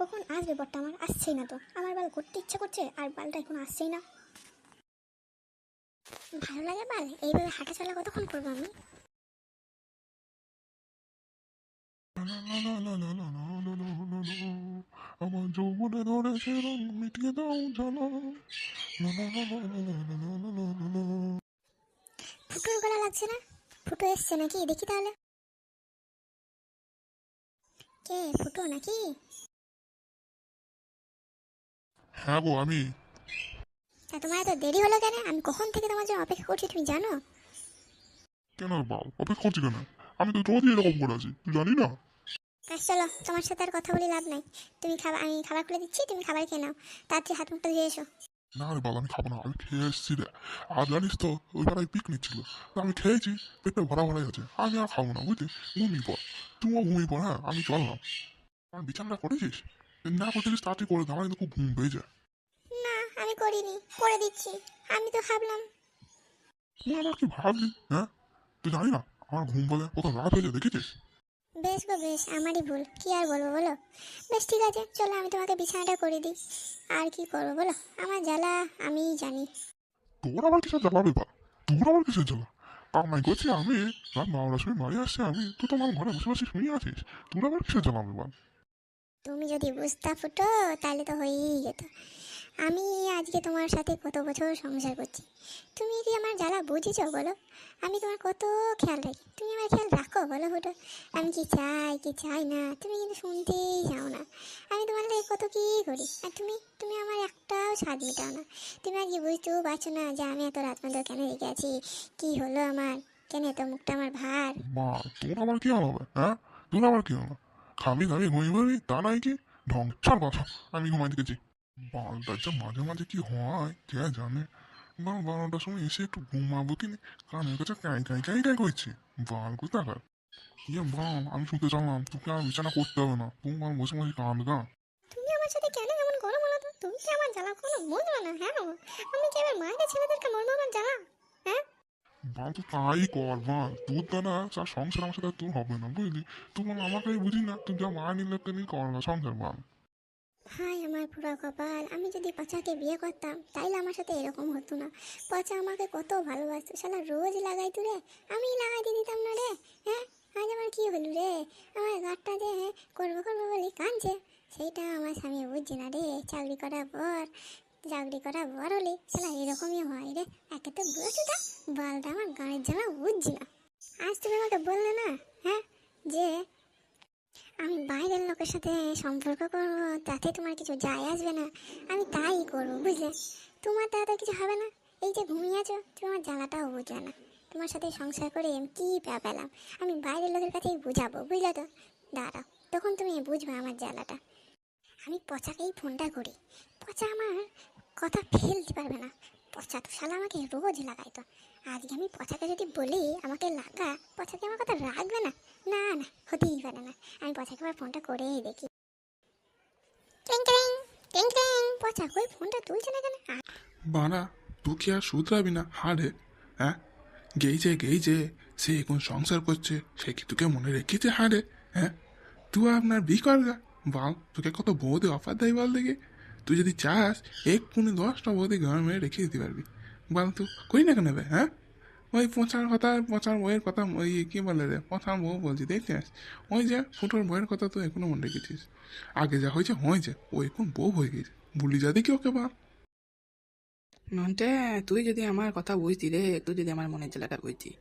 কখন আসবে বরটা? আমার আসছেই না তো, আমার বাল করতে ইচ্ছে করছে আর বালটা এখন আসছেই না। ভালো লাগে বাল এইভাবে হাঁটা চলা কতক্ষণ করবো আমি? আমার যৌবনে ধরেছে রং মিটিয়ে দাও জ্বালা। ফুটোর গলা লাগছে না? ফুটো এসছে নাকি দেখি তাহলে। কে ফুটো নাকি? হ্যাঁ গো আমি। তা তোমার এত দেরি হলো কেন? আমি কখন থেকে তোমার জন্য অপেক্ষা করছি তুমি জানো? কেন বাল অপেক্ষা করছি কেন? আমি তো রোজই এরকম করে আছি, তুই জানি না? চলো, তোমার সাথে আর কথা বলে লাভ নাই। তুমি খাবার, আমি খাবার খুলে দিচ্ছি, তুমি খাবার খেয়ে নাও। তাড়াতাড়ি হাত মুখটা ধুয়ে এসো। না রে বাল আমি খাবো না, আমি খেয়ে এসেছি রে। আর জানিস তো ওই পাড়ায় পিকনিক ছিল, তো আমি খেয়েছি, পেটটা ভরা ভরাই আছে, আমি আর খাবো না বুঝলি। ঘুমিয়ে পড়, তুইও ঘুমিয়ে পড়। হ্যাঁ আমি চললাম। আমার বিছানাটা করেছিস? না করছিস তাড়াতাড়ি করে দে, আমার কিন্তু খুব ঘুম পেয়ে যায়। না, আমি করিনি, করে দিচ্ছি। আমি তো ভাবলাম। তুই আমার কি ভাবলি? হ্যাঁ তুই জানি না আমার ঘুম বলে কত রাত হয়ে যায় দেখেছিস? বেশ গো বেশ, আমারই ভুল, কি আর বলবো বলো। বেশ ঠিক আছে, চলো আমি তোমাকে বিছানাটা করে দিই। আর কি করবো বলো, আমার জ্বালা আমিই জানি। তোর আবার কিসের জ্বালা রে বা? তোর আবার কিসের জ্বালা? কামাই করছি আমি, রাত 12টার সময় বাড়ি আসছে আমি, তুই তো আমার ঘরে বসে বসে শুয়ে আছিস। তোর আবার কিসের জ্বালা রে বা? তুমি যদি বুঝতা ফুটো তাহলে তো হয়েই যেত। আমি আজকে তোমার সাথে কত বছর সংসার করছি, তুমি কি আমার জ্বালা বুঝেছো বলো? আমি তোমার কত খেয়াল রাখি, তুমি আমার খেয়াল রাখো বলো ফুটো? আমি কি চাই কি চাই না তুমি কিন্তু শুনতেই চাও না। আমি তোমার লাগে কত কি করি, আর তুমি তুমি আমার একটাও স্বাদ মেটাও না। তুমি আজকে বুঝতেও পারছো না যে আমি এত রাত পর্যন্ত কেন রেখে আছি, কি হলো আমার, কেন এত মুখটা আমার ভার। মা তোর আবার কি হলো বে? হ্যাঁ তোর আবার কি হলো? খাবি খাবি ঘুমিয়ে পড়বি তা নাই কি? ঢং ছাড় কথা, আমি ঘুমাই দিতেছি। বারোটার যে মাঝে মাঝে কি হয় কে জানে। 12টার সময় এসে একটু ঘুমাবো কিনে কানের কাছে কাই কাই কাই কাই করছে। বাল কোথাকার। ইয়ে বাল আমি শুনতে চালাম, তোকে আর বিছানা করতে হবে না, তুমি আমার বসে বসে কাঁদগা। তুমি আমার সাথে কেন এমন করো বলো তো? তুমি কি আমার জ্বালা কোনো বুঝবে না? হ্যাঁ, আমি কি এবার মায়ের ছেলেদেরকে মরবো আমার জ্বালা? হ্যাঁ, বাল তো তাই কর বাল, তোর দ্বারা তার সংসার আমার সাথে আর তোর হবে না বুঝলি। তুই বল আমাকে বুঝি না, তুই যা মা নিলে নিয়ে কর না সংসার বাল। হাই আমার পুরো কপাল, আমি যদি পচাকে বিয়ে করতাম তাইলে আমার সাথে এরকম হতো না। পচা আমাকে কত ভালোবাসতো, শালা রোজ লাগাই তো রে, আমি লাগাই দিয়ে দিতাম না রে। হ্যাঁ, আজ আমার কি হলো রে? আমার গাঁটটা যে করবো করবো বলে কাঁদছে, সেইটা আমার স্বামী বুঝছে না রে। চাকরি করা বর হলে শালা এরকমই হয় রে। একে তো বুঝেছো, বালটা আমার গানের জ্বালা বুঝছি না। আজ তুমি আমাকে বললে না, হ্যাঁ, যে আমি বাইরের লোকের সাথে সম্পর্ক করবো, তাতে তোমার কিছু যায় আসবে না, আমি তাই করবো বুঝলে। তোমার তাতে কিছু হবে না। এই যে ঘুমিয়ে আছো, তোমার জ্বালাটাও বুঝবে না। তোমার সাথে সংসার করে আমি কি পেলাম, আমি বাইরের লোকের কাছেই বুঝাবো বুঝলে তো। দাঁড়াও, তখন তুমি বুঝবে আমার জ্বালাটা। আমি পচাকেই ফোনটা করি, পচা আমার কথা ফেলতে পারবে না। পচা তো শালা আমাকে রোজ লাগাইতো, আজকে আমি পচাকে যদি বলি আমাকে লাগা, পচাকে আমার কথা রাখবে না। না না, হতেই পারে না। আমি পচাকে আবার ফোনটা করেই দেখি। ক্রিং ক্রিং ক্রিং ক্রিং, পচা কই ফোনটা তুলছে না কেন? বানা তুই কি আর শুধরাবি না হারে? হ্যাঁ গেইছে সে এখন সংসার করছে, সে কি তোকে মনে রেখেছে হারে? হ্যাঁ তুই আপনার বি করগা। বল তোকে কত বৌদি অফার দেয় বল দেখি। তুই যদি চাস এক্ষুনি 10টা বৌদি ঘর মেরে রেখে দিতে পারবি। বল তুই করি না কেন বে? হ্যাঁ ওই পচার কথা, পচার বইয়ের কথা, ওই কি বলে রে পচার বউ বলছি দেখছিস? ওই যে ফুটোর বইয়ের কথা তুই এখনো মনে রেখেছিস? আগে যা হয়েছে ও এখন বউ হয়ে গেছে, ভুলি যা দেখি ওকে বল। নন্টে, তুই যদি আমার কথা বুঝতি রে, তুই যদি আমার মনের জ্বালাটা বুঝতি,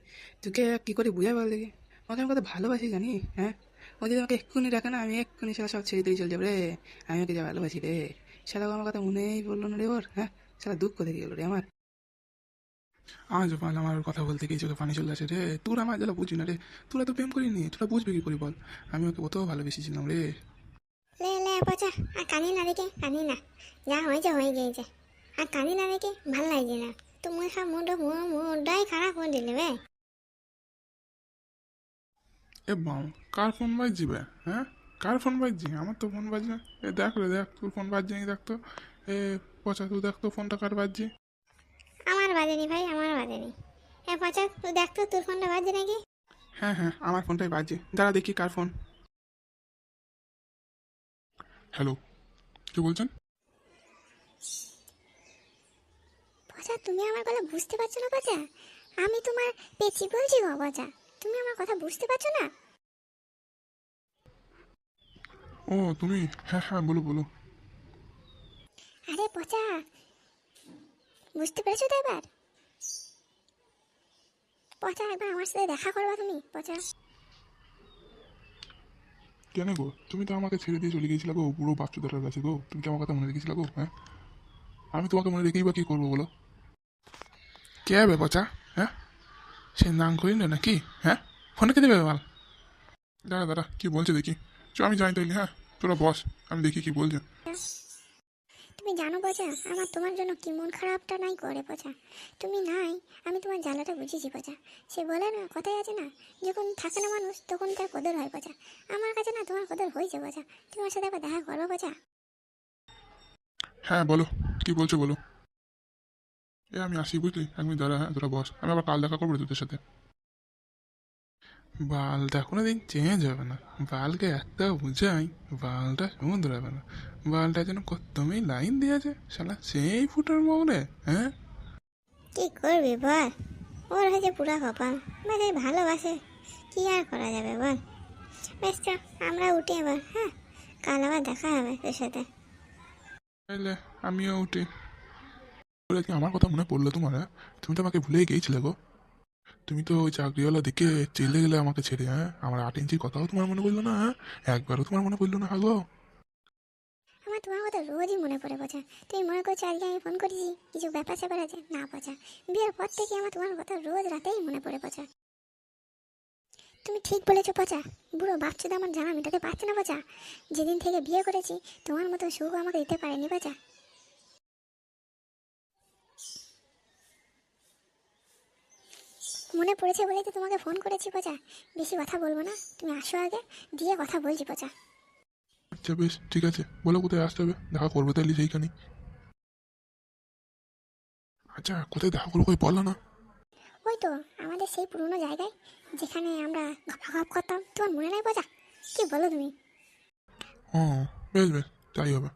তোকে কি করে বুঝাই বল দেখি। ওকে আমি কত ভালোবাসি জানি। হ্যাঁ, ও যদি আমাকে এক্ষুনি ডাকে না, আমি এক্ষুনি সেটা সব ছেড়ে দিয়ে চলে যাবো রে। আমি ওকে যা ভালোবাসি রে, সেটা আমার কথা মনেই বললো না রে ওর। হ্যাঁ, সেটা দুঃখ দেখে গেলো রে আমার। আজ বল আমার কথা বলতে গিয়ে চোখে পানি চলে আসে রে। তোর আমার জ্বালা বুঝি না রে। তোরা তো প্রেম করিনি, তোরা বুঝবে কি করে বল? আমি ওকে কত ভালোবেসেছিলাম রে। লে লে পচা, আর কানি না দেখে, কানি না, যা হয়েছে হয়ে গিয়েছে। আর কানি না দেখে ভাল লাগছে না। তোমার সব মুডটাই খারাপ করে দিলে বে। এ বাম, কার ফোন বাজছি বে? হ্যাঁ কার ফোন বাজছি? আমার তো ফোন বাজছে। এ দেখ রে দেখ, তোর ফোন বাজছে নাকি দেখ তো। এ পচা তুই দেখ তো ফোনটা কার বাজছে। আমার বাজেনি ভাই, আমার বাজেনি। হ্যাঁ পচা, তুই দেখ তো তোর ফোনটা বাজছে নাকি। হ্যাঁ আমার ফোনটাই বাজছে, দাঁড়া দেখি কার ফোন। হ্যালো, কি বলছেন? পচা তুমি আমার কথা বুঝতে পারছো না পচা? আমি তোমার পেছি বলছি গো পচা, তুমি আমার কথা বুঝতে পারছো না? ও তুমি, হ্যাঁ হ্যাঁ বলো বলো। আরে পচা, বুঝতে পেরেছো তো এবার? পচা একবার আমার সাথে দেখা করবা তুমি পচা? কেন গো, তুমি তো আমাকে ছেড়ে দিয়ে চলে গিয়েছিলে গো পুরো বাচ্চুদারের কাছে গো, তুমি কি আমার কথা মনে রেখেছিলে গো? হ্যাঁ, আমি তোমাকে মনে রেখেই বা কী করবো বলো? কে হবে পচা? হ্যাঁ, সে নাম করি না নাকি? হ্যাঁ, ফোনে কে দেবে মাল? দাঁড়া দাঁড়া, কি বলছে দেখি। চ আমি জানি তাইলে, হ্যাঁ তোরা বস, আমি দেখি কি বলছে। তুমি জানো পচা আমার তোমার জন্য কি মন খারাপটা নাই করে পচা? তুমি নাই, আমি তোমার জ্বালাটা বুঝেছি পচা। সে বলে না, কথাই আছে না, যখন থাকে না মানুষ তখন তার কদর হয় পচা। আমার কাছে না তোমার কদর হয়েছে পচা। তোমার সাথে একবার দেখা করবো পচা? হ্যাঁ বলো, কি বলছো বলো। এ আমি আসি বুঝলি, এক মিনিট দাঁড়া, হ্যাঁ তোরা বস, আমি আবার কাল দেখা করবো রে তোদের সাথে। বালটা কোনোদিন চেঞ্জ হবে না, বালকে একটা বুঝাই বালটা সমুদ্র হবে না। বালটা যেন কতমই লাইন দিয়েছে শালা সেই ফুটার মৌরে। হ্যাঁ, কি করবি বল, ওর হয়েছে পুরা কপাল, বেশ ভালোবাসে, কি আর করা যাবে বল। বেশ চ, আমরা উঠি এবার, হ্যাঁ কাল আবার দেখা হবে তোর সাথে। তাইলে আমিও উঠি। বলে কি আমার কথা মনে পড়লো তোমার? হ্যাঁ, তুমি তো আমাকে ভুলেই গিয়েছিলে গো। তুমি তো ওই চাকরিওয়ালা দেখে চেলে গেলে আমাকে ছেড়ে। হ্যাঁ, আমার 8 ইঞ্চির কথাও তোমার মনে পড়লো না? হ্যাঁ, একবারও তোমার মনে পড়লো না গো? আমার তোমার কথা রোজই মনে পড়ে পচা। তুমি মনে করছো আজকে আমি ফোন করেছি কিছু ব্যাপার স্যাপার আছে? না পচা, বিয়ের পর থেকে আমার তোমার কথা রোজ রাতেই মনে পড়ে পচা। তুমি ঠিক বলেছো পচা, বুড়ো বাপচুদা আমার জানা মেটাতে পারছে না পচা। যেদিন থেকে বিয়ে করেছি তোমার মতো সুখ আমাকে দিতে পারেনি পচা। মনে পড়েছে বলেই তো তোমাকে ফোন করেছি পচা। বেশি কথা বলবো না, তুমি আসো আগে, দিয়ে কথা বলছি পচা। আচ্ছা বেশ ঠিক আছে, বলো কোথায় আসতে হবে, দেখা করবো তাইলে সেইখানে। আচ্ছা কোথায় দেখা করবো কই বলো না। ওই তো আমাদের সেই পুরনো জায়গায় যেখানে আমরা গপ করতাম, তোমার মনে নাই পচা? কি বলো তুমি? ও বেশ বেশ, তাই হবে।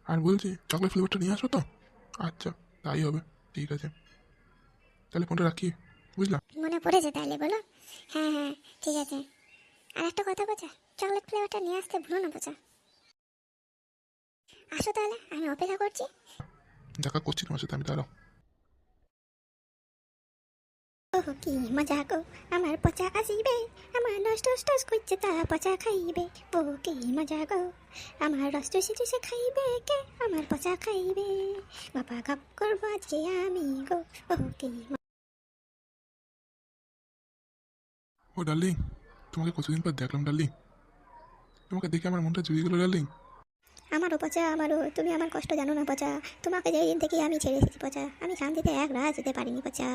আর বলছি চকলেট ফ্লেভারটা নিয়ে আসো তো। আচ্ছা তাই হবে, ঠিক আছে, তাহলে ফোনটা রাখি, বুঝলাম। মনে পড়েছে তাইলে বলো? হ্যাঁ হ্যাঁ ঠিক আছে। আর একটা কথা পচা, চকলেট ফ্লেভারটা নিয়ে আসতে ভুলো না পচা। আসো তাহলে, আমি অপেক্ষা করছি। দেখা করছি তোমার সাথে আমি, দাঁড়াও। ওহো কি মজা গো, আমার পচা আসিবে, আমার নষ্ট টস করছে তা পচা খাইবে। ও কি মজা গো, আমার রস চুষে খাইবে কে, আমার পচা খাইবে। বাবা গপ করবো আজকে আমি গো। ও কি ও ডার্লিং, তোমাকে কতদিন পর দেখলাম ডার্লিং, তোমাকে দেখে আমার মনটা জুড়িয়ে গেলো ডার্লিং। আমারও পচা, আমারও। তুমি আমার কষ্ট জানো না পচা, তোমাকে যেই দিন থেকে আমি ছেড়ে এসেছি পচা, আমি শান্তিতে এক রাত যেতে পারিনি পচা।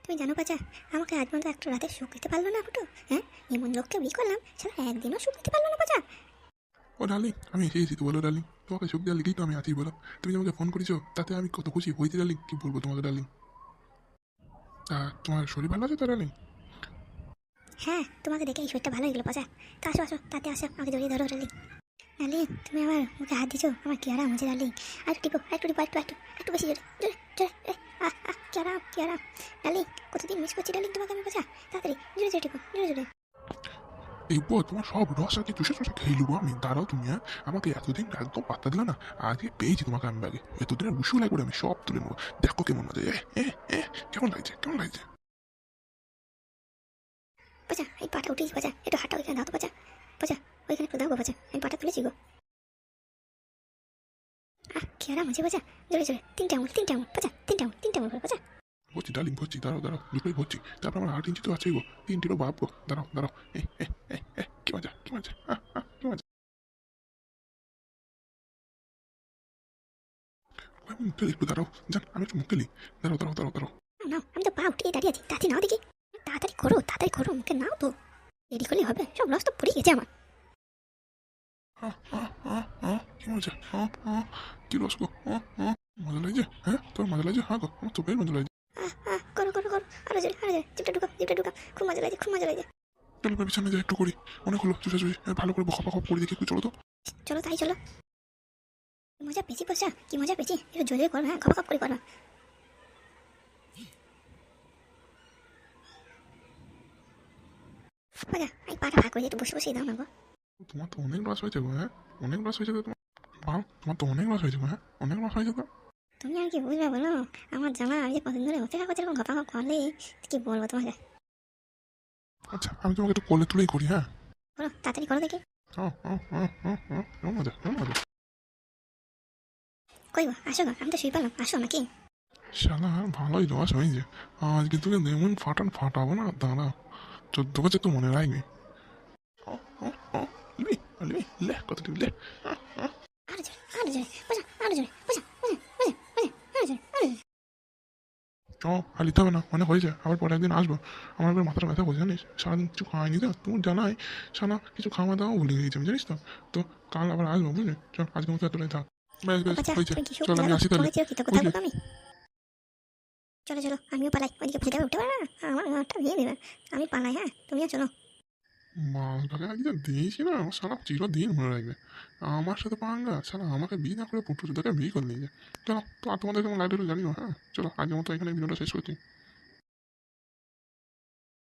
তুমি জানো পচা, আমাকে আজ পর্যন্ত একটা রাতে সুখ দিতে পারলো না ফুটো। হ্যাঁ, এমন লোককে বিয়ে করলাম, সেটা একদিনও সুখ দিতে পারলো না পচা। ও ডার্লিং, আমি এসে গেছি তো বলো ডার্লিং, তোমাকে সুখ দেওয়ার লিগেই তো আমি আছি বলো। তুমি যে আমাকে ফোন করেছো তাতে আমি কত খুশি হয়েছি ডার্লিং, কি বলবো তোমাকে ডার্লিং। তা তোমার শরীর ভালো আছে তো ডার্লিং? হ্যাঁ, তোমাকে দেখে এই শরীরটা ভালো হয়ে গেলো পচা। তা আসো আসো, তাতে আসো, আমাকে জড়িয়ে ধরো ডার্লিং। ডার্লিং তুমি আমার মুখে হাত দিছো, আমার কি আরাম হচ্ছে ডার্লিং। আর একটু টিপো, একটু টিপো, একটু বেশি জোরে জোরে জোরে। কি আরাম, কি আরাম ডার্লিং। কতদিন মিস করছি ডার্লিং তোমাকে আমি পচা। তাড়াতাড়ি জোরে জোরে টিপো, জোরে জোরে। এই বল, তোমার সব রস আগে চুষে চুষে খেয়ে নেবো আমি, দাঁড়াও তুমি। হ্যাঁ, আমাকে এতদিন একদম পাত্তা দিলে না, আজকে পেয়েছি তোমাকে আমি ব্যাগে, এতদিনের মুশু লাগবে আমি সব তুলে নেবো। দেখো কেমন লাগে, কেমন লাগছে কেমন লাগছে। পচা এই পাটা উঠিস পচা, একটু হাঁটা ওইখানে দাও তো পচা। পচা ওইখানে একটু দাও গো পচা, আমি পাটা তুলেছি গো। কি আরাম হচ্ছে পচা। জোরে জোরে, তিনটে আঙুল পচা, তিনটে আঙুল করে পচা। ভরছি ডার্লিং ভরছি, দাঁড়াও দাঁড়াও, দুটোই ভরছি। তারপর আমার 8 ইঞ্চি তো আছেই গো, 3টিরও বাপ গো। দাঁড়াও দাঁড়াও, কি মজা কি মজা, কি মজা। আমি মুখে লিখবো, দাঁড়াও জান, আমি একটু মুখে লিখ। দাঁড়াও দাঁড়াও দাঁড়াও দাঁড়াও। নাও, আমি তো পা উঠিয়ে দাঁড়িয়ে আছি, তাড়াতাড়ি নাও দেখি। তাড়াতাড়ি করো মুখে নাও তো, দেরি করলে হবে, সব রস তো পড়ে গেছে আমার। কি মজা, কি রস গো, মজা লাগছে। হ্যাঁ তোর মজা লাগছে? হ্যাঁ গো, আমার তো বেশ মজা লাগছে। করো আরো জোরে, জিপটা ঢুকাও, খুব মজা লাগছে। চলো এবার বিছানায় যাই একটু করি, অনেক হলো চুষাচুষি, ভালো করে বকা বকা করে দেখি একটু, চলো তো। চলো তাই চলো। মজা পেয়েছি পয়সা, কি মজা পেয়েছি, একটু জোরে করো, হ্যাঁ খপ খপ করে করো। মজা, এই পাটা ভাগ করে একটু বসে বসেই দাও না গো। তোমার তো অনেক লস হয়েছে গো, হ্যাঁ অনেক লস হয়েছে তো তোমার। বাল, তোমার তো অনেক লস হয়েছে গো, হ্যাঁ অনেক লস হয়েছে তো। তুমি আর কি বুঝবে বলো, আমার জামা আমি যে কদিন ধরে অপেক্ষা করছি এরকম ঘপা ঘপ করলে, কি বলবো তোমাকে। আচ্ছা আমি তোমাকে একটু কোলে তুলেই করি, হ্যাঁ। করো তাড়াতাড়ি করো দেখি। ও ও ও ও ও কেমন মজা, কেমন মজা। কই গো, আসো গো, আমি তো শুয়ে পেলাম, আসো নাকি। শালা ভালোই লস হয়েছে। আজকে তোকে এমন ফাটাবো না, দাঁড়া। 14 বছর তো মনে রাখবি। ও ও ও লিবি লিবি, লে কত লিবি, লে। আরো জোরে, আরো জোরে, বসা, আরো জোরে, বসা, বসা, বসা, বসা, আরো জোরে, আরো জোরে। ও আর নিতে হবে না, মানে হয়েছে, আবার পরে একদিন আসবো। আমার এবার মাথাটা ব্যথা করছে জানিস, সারাদিন কিছু খাওয়াইনি তো, তুমি জানাই সানা কিছু খাওয়া দাওয়া ভুলে গেছি আমি, জানিস তো। তো কাল আবার আসবো, বুঝলি। চল আজকের মতো এতটাই থাক। বেশ বেশ বাচ্চা, হয়েছে, তুমি কি চল আমি আসি তাহলে। বলেছি কৃতজ্ঞতা বুঝলি? বলবো আমি। চলো চলো, আমিও পালাই, ওইদিকে ফুটে উঠতে পারবে না, আমার ঘরটা ভেঙে দেবে। আমি পালাই, হ্যাঁ তুমিও চলো। মালটাকে আজকে দিয়েছি না, ও সারা চিরদিন মনে রাখবে। আমার সাথে পাঙ্গা, সারা আমাকে বিয়ে না করে পুটু তোকে বিয়ে করে নিয়ে যায়। চলো, তো আর তোমাদের কেমন লাগলো একটু জানিও, হ্যাঁ। চলো আজকের মতো এখানে ভিডিওটা শেষ করছি।